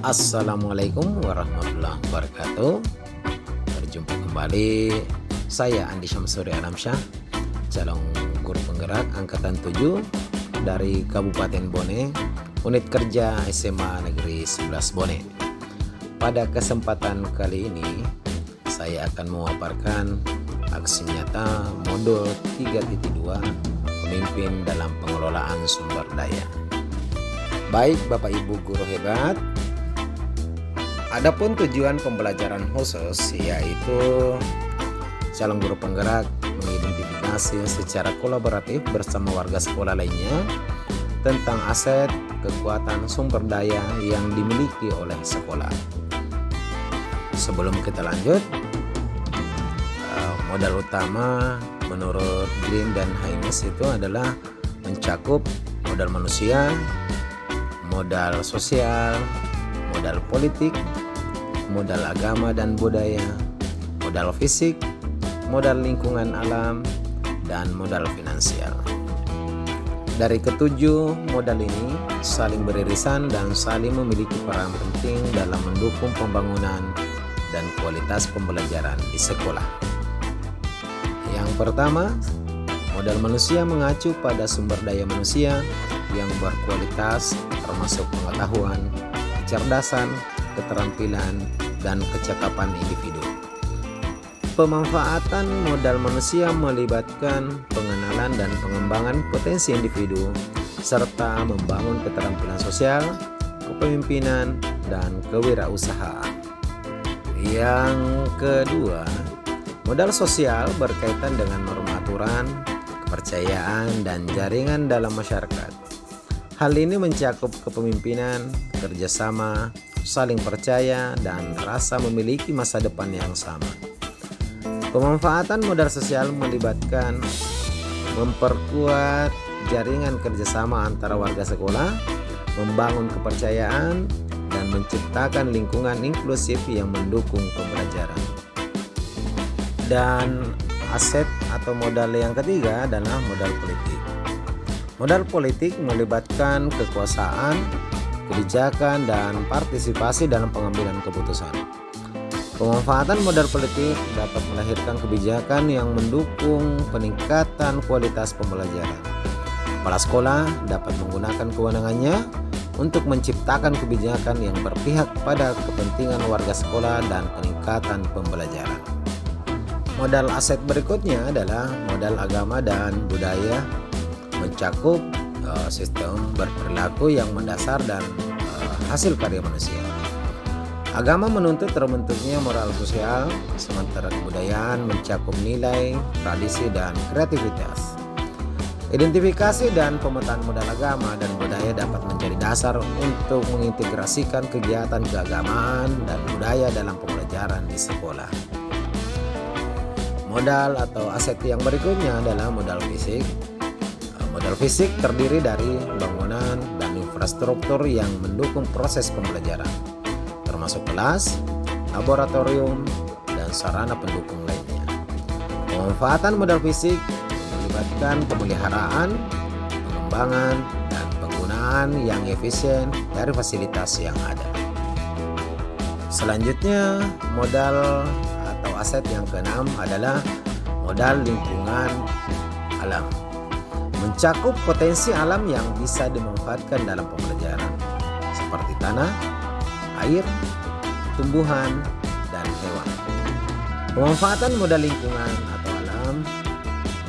Assalamualaikum warahmatullahi wabarakatuh. Berjumpa kembali. Saya Andi Syamsuri Alamsyah, calon guru penggerak angkatan 7 dari Kabupaten Bone, unit kerja SMA Negeri 11 Bone. Pada kesempatan kali ini saya akan memaparkan aksi nyata modul 3.2 pemimpin dalam pengelolaan sumber daya. Baik Bapak Ibu guru hebat, adapun tujuan pembelajaran khusus yaitu calon guru penggerak mengidentifikasi secara kolaboratif bersama warga sekolah lainnya tentang aset, kekuatan, sumber daya yang dimiliki oleh sekolah. Sebelum kita lanjut, modal utama menurut Green dan Haynes itu adalah mencakup modal manusia, modal sosial, modal politik, modal agama dan budaya, modal fisik, modal lingkungan alam, dan modal finansial. Dari ketujuh modal ini saling beririsan dan saling memiliki peran penting dalam mendukung pembangunan dan kualitas pembelajaran di sekolah. Yang pertama, modal manusia mengacu pada sumber daya manusia yang berkualitas termasuk pengetahuan, kecerdasan, keterampilan, dan kecakapan individu. Pemanfaatan modal manusia melibatkan pengenalan dan pengembangan potensi individu serta membangun keterampilan sosial, kepemimpinan, dan kewirausahaan. Yang kedua, modal sosial berkaitan dengan norma aturan, kepercayaan, dan jaringan dalam masyarakat. Hal ini mencakup kepemimpinan, kerjasama, saling percaya, dan rasa memiliki masa depan yang sama. Pemanfaatan modal sosial melibatkan memperkuat jaringan kerjasama antara warga sekolah, membangun kepercayaan, dan menciptakan lingkungan inklusif yang mendukung pembelajaran. Dan aset atau modal yang ketiga adalah modal politik. Modal politik melibatkan kekuasaan, kebijakan, dan partisipasi dalam pengambilan keputusan. Pemanfaatan modal politik dapat melahirkan kebijakan yang mendukung peningkatan kualitas pembelajaran. Kepala sekolah dapat menggunakan kewenangannya untuk menciptakan kebijakan yang berpihak pada kepentingan warga sekolah dan peningkatan pembelajaran. Modal aset berikutnya adalah modal agama dan budaya, mencakup sistem berperilaku yang mendasar dan hasil karya manusia. Agama menuntut terbentuknya moral sosial, sementara kebudayaan mencakup nilai, tradisi, dan kreativitas. Identifikasi dan pemetaan modal agama dan budaya dapat menjadi dasar untuk mengintegrasikan kegiatan keagamaan dan budaya dalam pembelajaran di sekolah. Modal atau aset yang berikutnya adalah modal fisik. Modal fisik terdiri dari bangunan dan infrastruktur yang mendukung proses pembelajaran, termasuk kelas, laboratorium, dan sarana pendukung lainnya. Pemanfaatan modal fisik melibatkan pemeliharaan, pengembangan, dan penggunaan yang efisien dari fasilitas yang ada. Selanjutnya, modal atau aset yang keenam adalah modal lingkungan alam. Mencakup potensi alam yang bisa dimanfaatkan dalam pembelajaran, seperti tanah, air, tumbuhan, dan hewan. Pemanfaatan modal lingkungan atau alam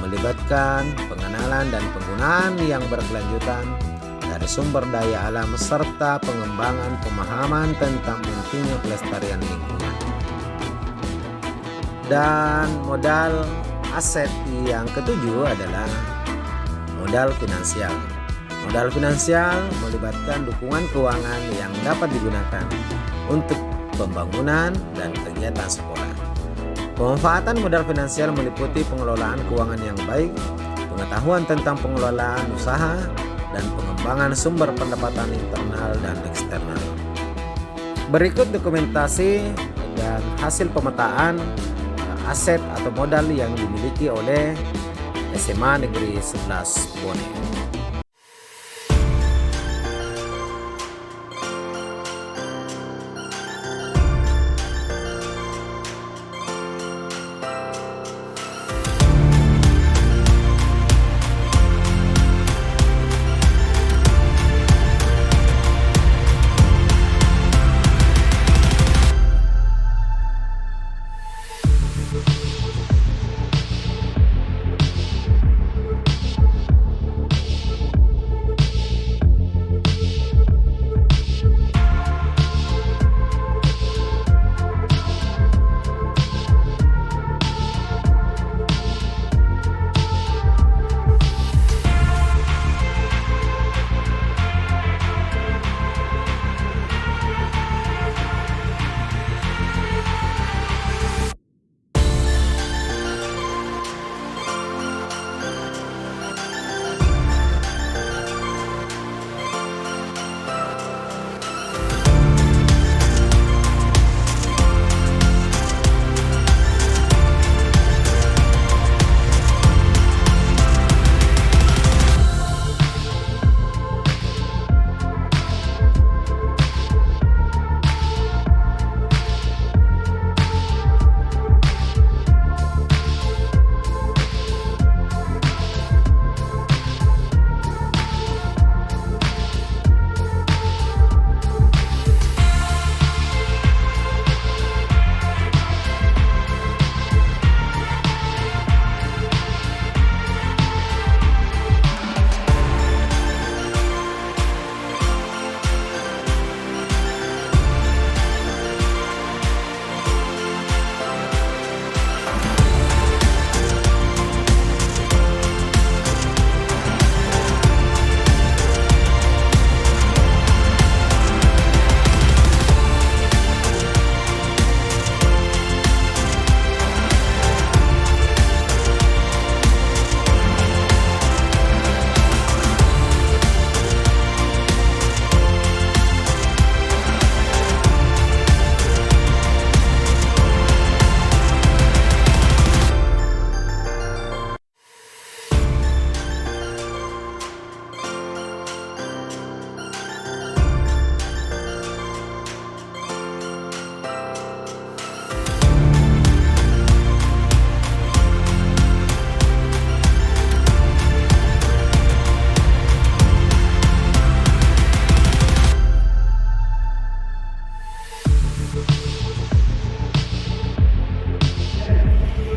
melibatkan pengenalan dan penggunaan yang berkelanjutan dari sumber daya alam serta pengembangan pemahaman tentang pentingnya pelestarian lingkungan. Dan modal aset yang ketujuh adalah modal finansial. Modal finansial melibatkan dukungan keuangan yang dapat digunakan untuk pembangunan dan kegiatan sekolah. Pemanfaatan modal finansial meliputi pengelolaan keuangan yang baik, pengetahuan tentang pengelolaan usaha, dan pengembangan sumber pendapatan internal dan eksternal. Berikut dokumentasi dan hasil pemetaan aset atau modal yang dimiliki oleh SMA Negeri 11 Bone.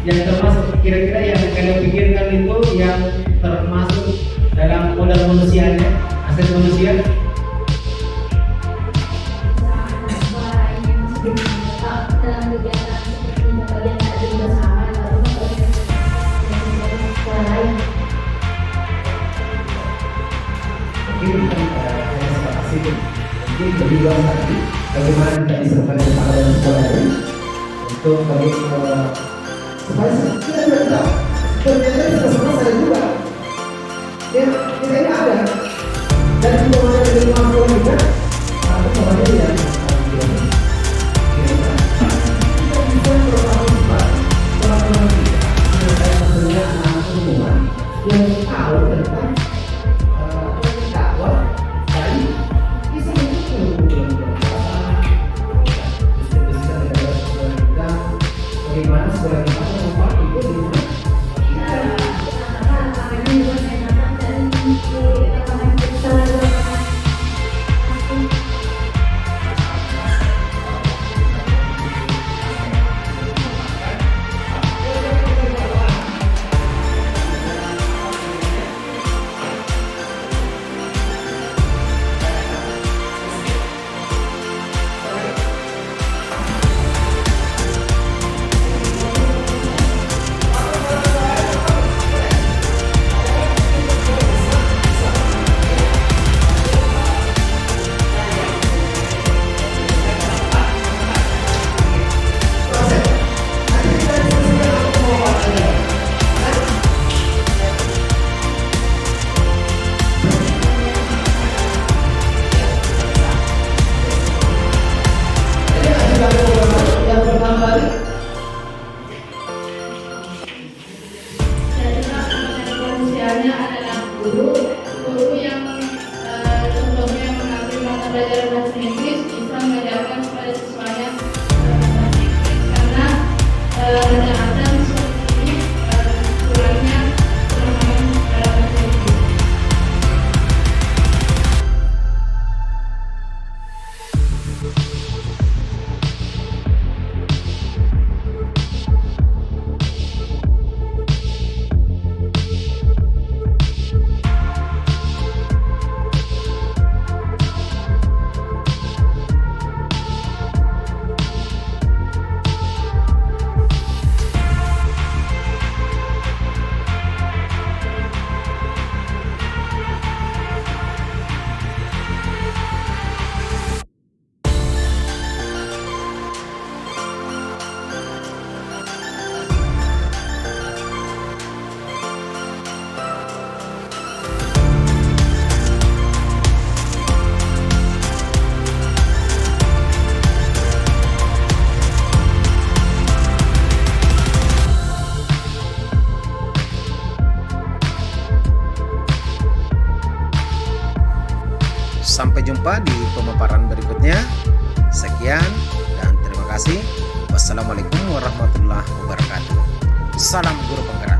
yang termasuk kira-kira yang kalian pikirkan itu yang termasuk dalam modal manusianya, aset manusia? Dalam kegiatan seperti bagian taklim bersama atau sekolah lain. Mungkin saya sepakati mungkin lebih luas lagi bagaimana kita bisa bersama dengan sekolah lain untuk bagi supaya kita juga tahu sebenarnya kita semua saya juga ya kita ini ada dan juga ada dari sekolah juga atau sekolahnya tidak yang tahu tentang dakwah dari kisah itu bagaimana sekolah kita membuat itu di adalah guru yang contohnya mengambil mata pelajaran bahasa Inggris bisa mengajarkan kepada siswanya bahasa Inggris karena ada seperti ini kurangnya pemahaman dalam bahasa Inggris. Sampai jumpa di pemaparan berikutnya. Sekian dan terima kasih. Wassalamualaikum warahmatullahi wabarakatuh. Salam guru penggerak.